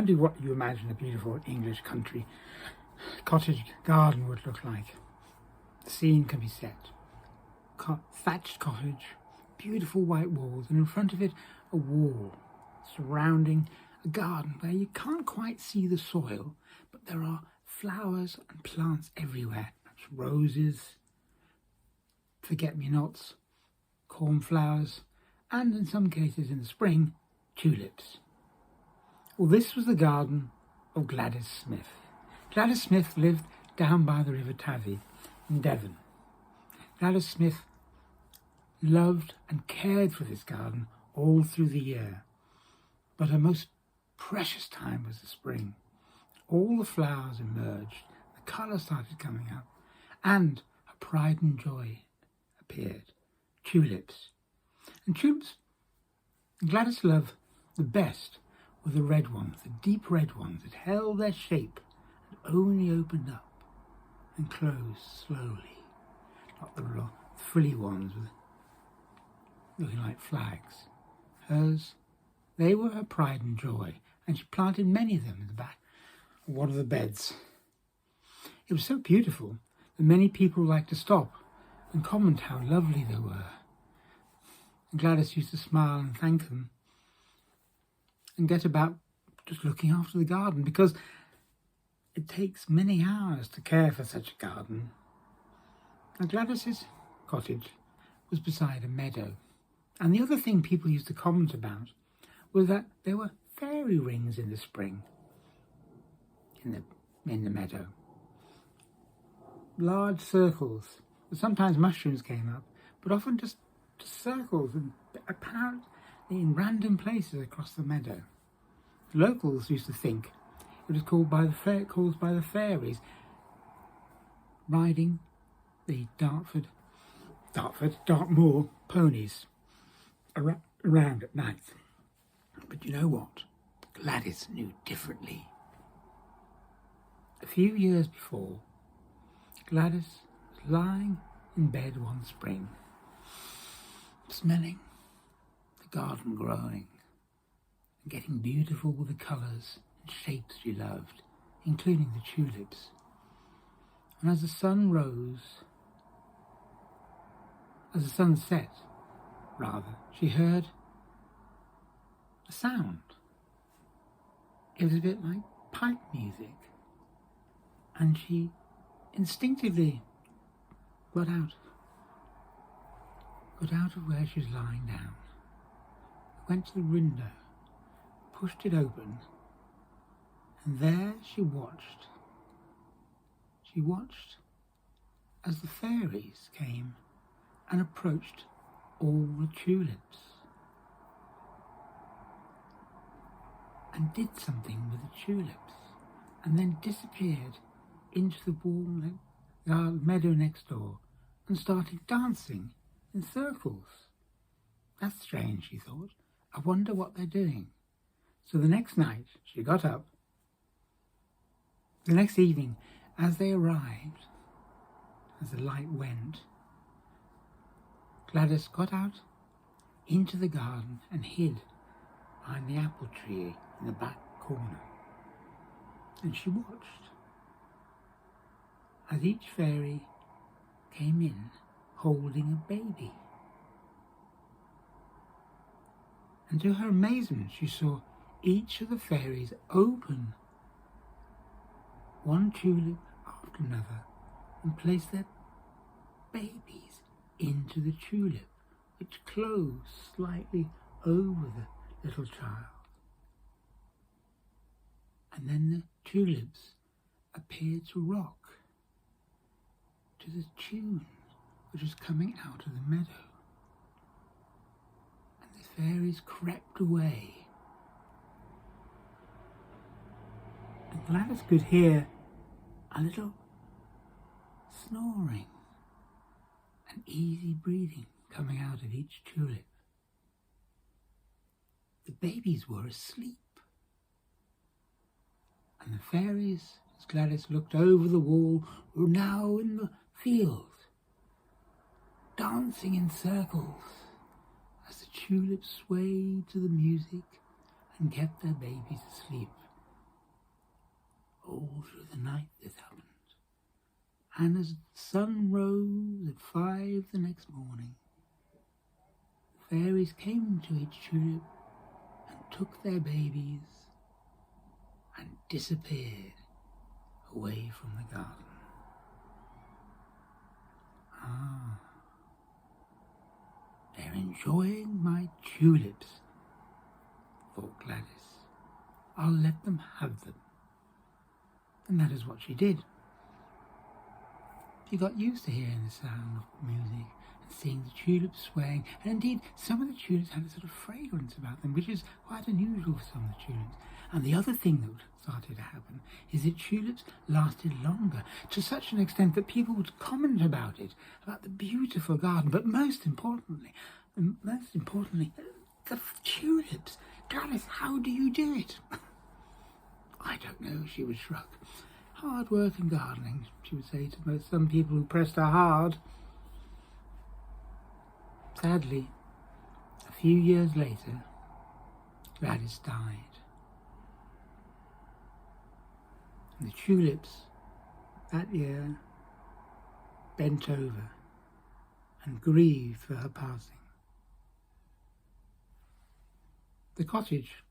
Do what you imagine a beautiful English country cottage garden would look like. The scene can be set. Thatched cottage, beautiful white walls, and in front of it a wall surrounding a garden where you can't quite see the soil, but there are flowers and plants everywhere. That's roses, forget-me-nots, cornflowers, and in some cases in the spring, tulips. Well, this was the garden of Gladys Smith. Gladys Smith lived down by the River Tavi in Devon. Gladys Smith loved and cared for this garden all through the year, but her most precious time was the spring. All the flowers emerged, the colour started coming up, and her pride and joy appeared, tulips. And tulips Gladys loved the best were the red ones, the deep red ones that held their shape and only opened up and closed slowly, not the frilly ones looking like flags. Hers, they were her pride and joy, and she planted many of them in the back of one of the beds. It was so beautiful that many people liked to stop and comment how lovely they were. And Gladys used to smile and thank them and get about just looking after the garden, because it takes many hours to care for such a garden. And Gladys's cottage was beside a meadow. And the other thing people used to comment about was that there were fairy rings in the spring in the meadow. Large circles. Sometimes mushrooms came up, but often just circles, and apparently in random places across the meadow. Locals used to think it was caused by the fairies riding the Dartmoor ponies around at night. But you know what? Gladys knew differently. A few years before, Gladys was lying in bed one spring, smelling the garden growing and getting beautiful with the colours and shapes she loved, including the tulips. And as the sun set, she heard a sound. It was a bit like pipe music, and she instinctively got out of where she was lying down, went to the window, pushed it open, and there she watched. She watched as the fairies came and approached all the tulips and did something with the tulips, and then disappeared into the warm meadow next door and started dancing in circles. That's strange, she thought. I wonder what they're doing. So the next night she got up. The next evening, as they arrived, as the light went, Gladys got out into the garden and hid behind the apple tree in the back corner. And she watched as each fairy came in holding a baby. And to her amazement, she saw each of the fairies open one tulip after another and place their babies into the tulip, which closed slightly over the little child. And then the tulips appeared to rock to the tune which was coming out of the meadow. And the fairies crept away. And Gladys could hear a little snoring and easy breathing coming out of each tulip. The babies were asleep. And the fairies, as Gladys looked over the wall, were now in the field, dancing in circles as the tulips swayed to the music and kept their babies asleep All through the night this happened, and as the sun rose at 5 the next morning, the fairies came to each tulip and took their babies and disappeared away from the garden. Ah, they're enjoying my tulips, thought Gladys. I'll let them have them. And that is what she did. She got used to hearing the sound of music and seeing the tulips swaying, and indeed some of the tulips had a sort of fragrance about them, which is quite unusual for some of the tulips. And the other thing that started to happen is that tulips lasted longer, to such an extent that people would comment about it, about the beautiful garden, but most importantly, the tulips. Gladys, how do you do it? I don't know, she would shrug. Hard work and gardening, she would say to some people who pressed her hard. Sadly, a few years later, Gladys died. And the tulips that year bent over and grieved for her passing. The cottage,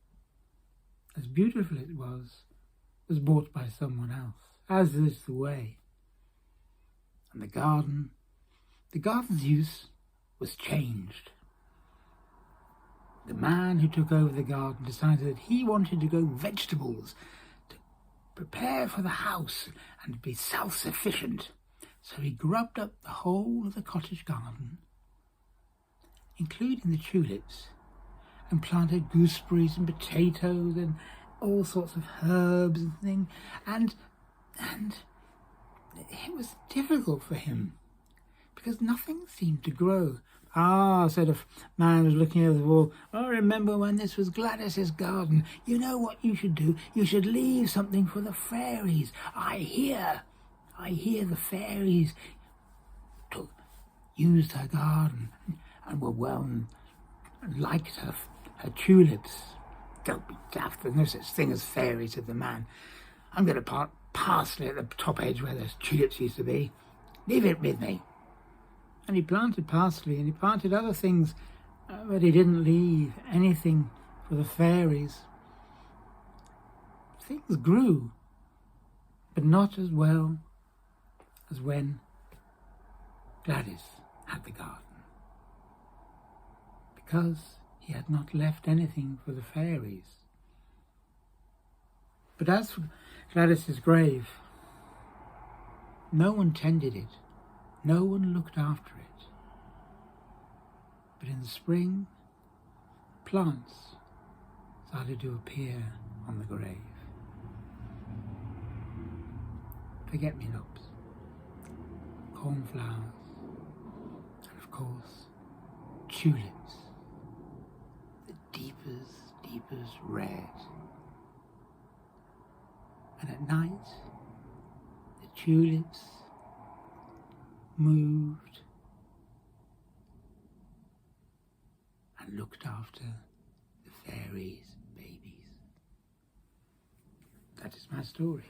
as beautiful as it was bought by someone else, as is the way. And the garden's use was changed. The man who took over the garden decided that he wanted to grow vegetables to prepare for the house and to be self-sufficient. So he grubbed up the whole of the cottage garden, including the tulips, and planted gooseberries and potatoes and all sorts of herbs and things, and it was difficult for him because nothing seemed to grow. Ah, said a man who was looking over the wall, I remember when this was Gladys's garden. You know what you should do? You should leave something for the fairies. I hear the fairies used her garden and were well and liked her tulips. Don't be daft, there's no such thing as fairies, said the man. I'm going to plant parsley at the top edge where those tulips used to be. Leave it with me. And he planted parsley and he planted other things, but he didn't leave anything for the fairies. Things grew, but not as well as when Gladys had the garden, because he had not left anything for the fairies. But as for Gladys's grave, no one tended it, no one looked after it. But in the spring, plants started to appear on the grave. Forget-me-nots, cornflowers, and of course, tulips, the deepest red. And at night, the tulips moved and looked after the fairies' babies. That is my story.